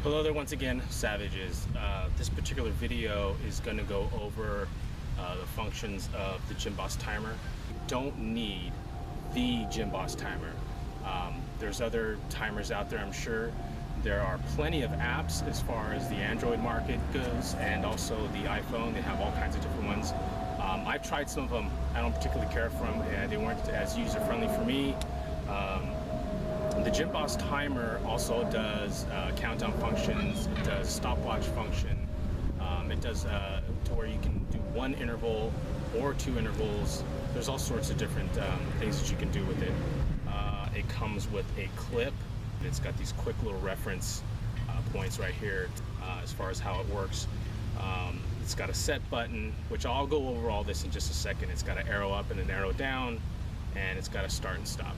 Hello there once again, Savages. This particular video is going to go over the functions of the Gymboss timer. You don't need the Gymboss timer. There's other timers out there, I'm sure. There are plenty of apps as far as the Android market goes, and also the iPhone. They have all kinds of different ones. I've tried some of them. I don't particularly care for them. They weren't as user-friendly for me. The Gymboss timer also does countdown functions. It does stopwatch function. It does to where you can do one interval or two intervals. There's all sorts of different things that you can do with it. It comes with a clip. It's got these quick little reference points right here as far as how it works. It's got a set button, which I'll go over all this in just a second. It's got an arrow up and an arrow down, and it's got a start and stop.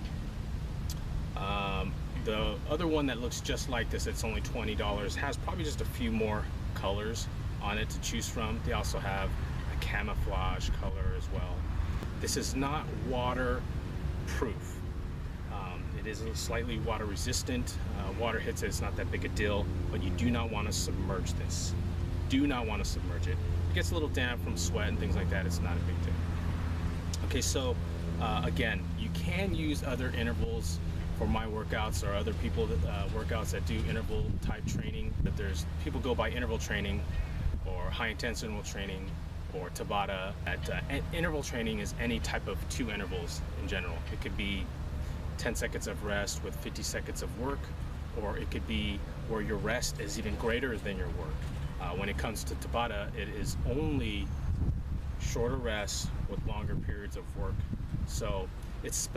The other one that looks just like this, it's only $20, has probably just a few more colors on it to choose from. They also have a camouflage color as well. This is not waterproof. It is slightly water resistant. Water hits it, it's not that big a deal, but you do not want to submerge this. Do not want to submerge it. It gets a little damp from sweat and things like that. It's not a big deal. Okay, so again, you can use other intervals for my workouts or other people that workouts that do interval type training. But there's people go by interval training or high intense interval training or Tabata. Interval training is any type of two intervals in general. It could be 10 seconds of rest with 50 seconds of work, or it could be where your rest is even greater than your work. When it comes to Tabata, it is only shorter rests with longer periods of work. So it's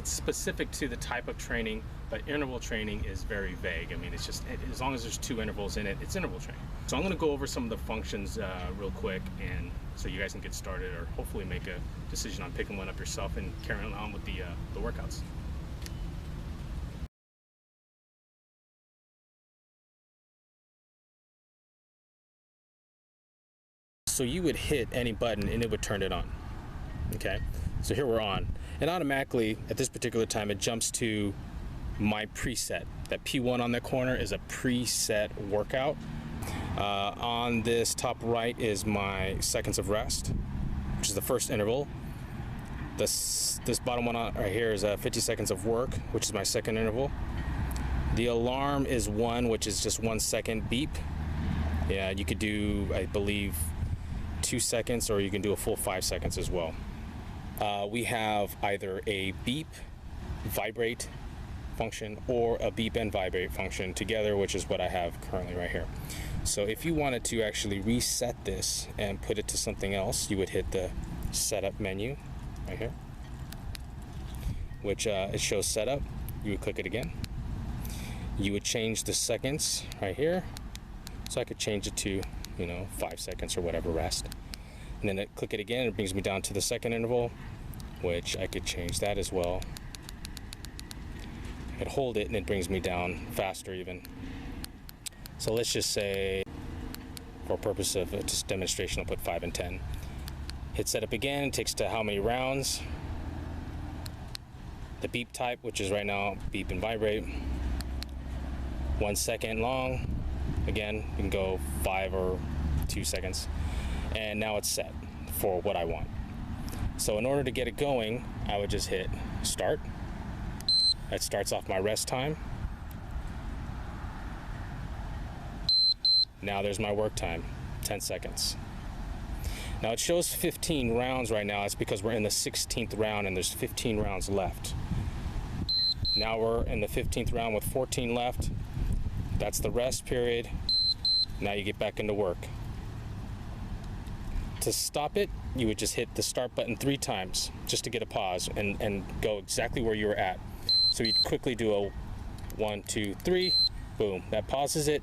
specific to the type of training, but interval training is very vague. I mean, it's just, as long as there's two intervals in it, it's interval training. So I'm going to go over some of the functions real quick, and so you guys can get started or hopefully make a decision on picking one up yourself and carrying on with the workouts. So you would hit any button and it would turn it on. Okay, so here we're on, and automatically at this particular time it jumps to my preset. That P1 on the corner is a preset workout. On this top right is my seconds of rest, which is the first interval. This bottom one right here is 50 seconds of work, which is my second interval. The alarm is 1, which is just 1 second beep. Yeah, you could do, I believe, 2 seconds, or you can do a full 5 seconds as well. We have either a beep vibrate function or a beep and vibrate function together, which is what I have currently right here. So if you wanted to actually reset this and put it to something else, you would hit the setup menu right here, which it shows setup. You would click it again. You would change the seconds right here. So I could change it to 5 seconds or whatever rest. And then click it again, it brings me down to the second interval, which I could change that as well. I could hold it and it brings me down faster even. So let's just say, for purpose of just demonstration, I'll put 5 and 10. Hit setup again, it takes to how many rounds. The beep type, which is right now beep and vibrate. 1 second long. Again, you can go 5 or 2 seconds. And now it's set for what I want. So in order to get it going, I would just hit start. That starts off my rest time. Now there's my work time, 10 seconds. Now it shows 15 rounds right now. It's because we're in the 16th round and there's 15 rounds left. Now we're in the 15th round with 14 left. That's the rest period. Now you get back into work. To stop it, you would just hit the start button 3 times just to get a pause and go exactly where you were at. So you'd quickly do a 1, 2, 3, boom. That pauses it.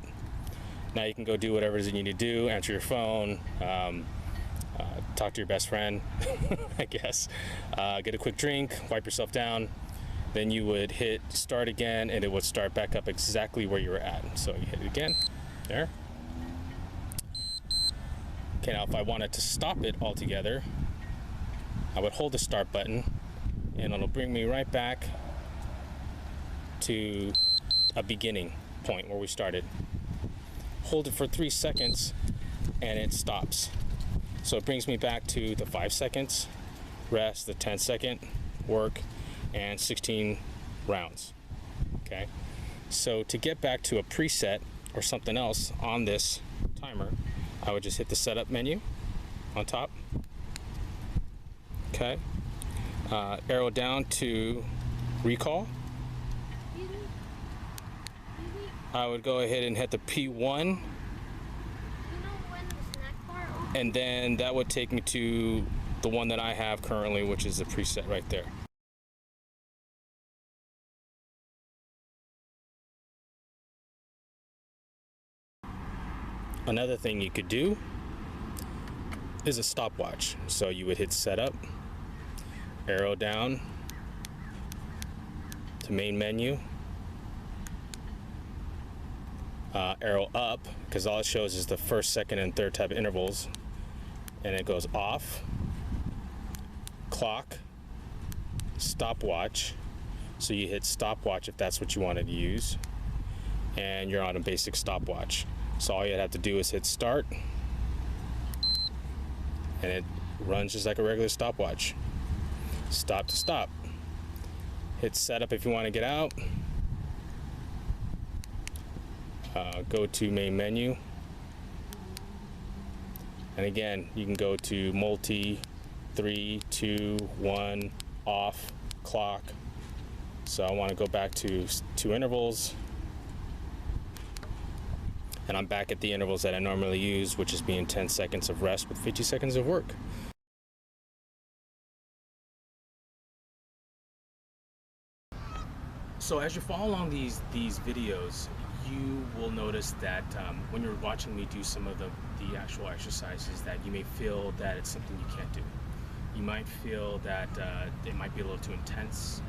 Now you can go do whatever it is you need to do, answer your phone, talk to your best friend, I guess. Get a quick drink, wipe yourself down. Then you would hit start again and it would start back up exactly where you were at. So you hit it again, there. Okay, now if I wanted to stop it altogether, I would hold the start button and it'll bring me right back to a beginning point where we started. hold it for 3 seconds, and it stops. So it brings me back to the 5 seconds rest, the 10-second work, and 16 rounds. Okay, so to get back to a preset or something else on this timer, I would just hit the setup menu on top. Okay, arrow down to recall. I would go ahead and hit the P1, and then that would take me to the one that I have currently, which is the preset right there. Another thing you could do is a stopwatch. So you would hit setup, arrow down to main menu, arrow up, because all it shows is the first, second, and third type of intervals, and it goes off, clock, stopwatch. So you hit stopwatch if that's what you wanted to use, and you're on a basic stopwatch. So all you'd have to do is hit start, and it runs just like a regular stopwatch. Stop to stop. Hit setup if you want to get out. Go to main menu, and again you can go to multi, 3, 2, 1, off, clock. So I want to go back to 2 intervals, and I'm back at the intervals that I normally use, which is being 10 seconds of rest with 50 seconds of work. So as you follow along these videos, you will notice that when you're watching me do some of the actual exercises, that you may feel that it's something you can't do. You might feel that it might be a little too intense.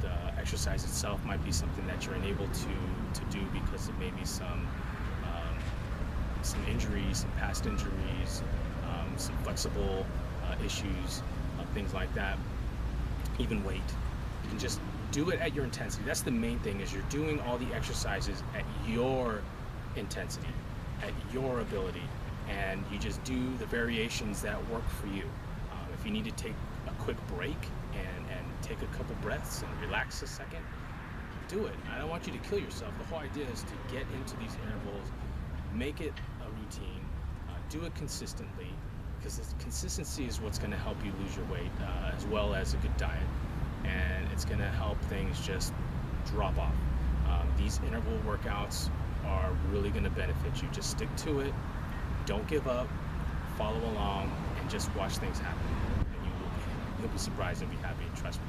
The exercise itself might be something that you're unable to do because of maybe some injuries, some past injuries, some flexible issues, things like that. Even weight. You can just do it at your intensity. That's the main thing, is you're doing all the exercises at your intensity, at your ability, and you just do the variations that work for you. If you need to take a quick break and take a couple breaths and relax a second, do it. I don't want you to kill yourself. The whole idea is to get into these intervals, make it a routine, do it consistently, because consistency is what's going to help you lose your weight, as well as a good diet. And it's going to help things just drop off. These interval workouts are really going to benefit you. Just stick to it, don't give up, follow along, and just watch things happen. And you'll be surprised and be happy, trust me.